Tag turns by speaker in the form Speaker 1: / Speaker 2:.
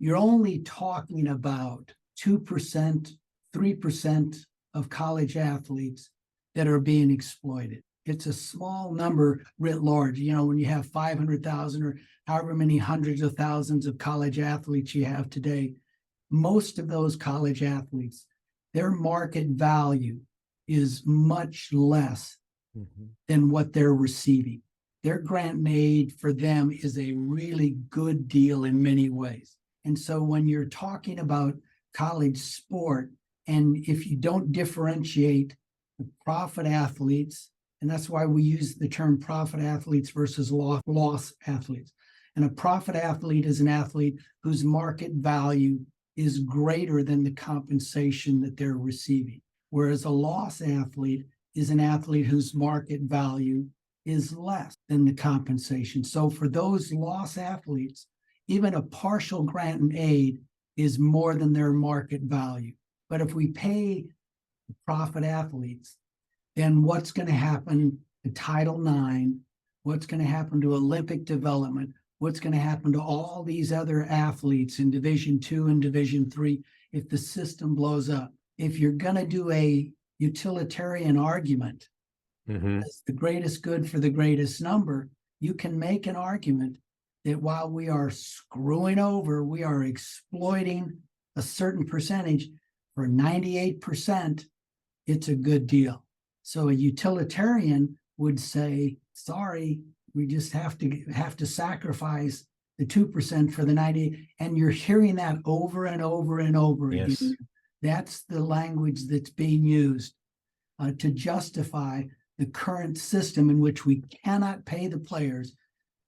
Speaker 1: you're only talking about 2%, 3% of college athletes that are being exploited. It's a small number writ large. You know, when you have 500,000 or however many hundreds of thousands of college athletes you have today, most of those college athletes, their market value is much less than what they're receiving. Their grant and aid for them is a really good deal in many ways. And so when you're talking about college sport, and if you don't differentiate the profit athletes, and that's why we use the term profit athletes versus loss athletes. And a profit athlete is an athlete whose market value is greater than the compensation that they're receiving. Whereas a loss athlete is an athlete whose market value is less than the compensation. So for those loss athletes, even a partial grant and aid is more than their market value. But if we pay the profit athletes, then what's going to happen to Title IX? What's going to happen to Olympic development? What's going to happen to all these other athletes in Division II and Division III if the system blows up? If you're going to do a utilitarian argument, as the greatest good for the greatest number, you can make an argument that while we are screwing over, we are exploiting a certain percentage for 98%, it's a good deal. So a utilitarian would say, sorry, we just have to sacrifice the 2% for the 98. And you're hearing that over and over and over again. That's the language that's being used to justify the current system in which we cannot pay the players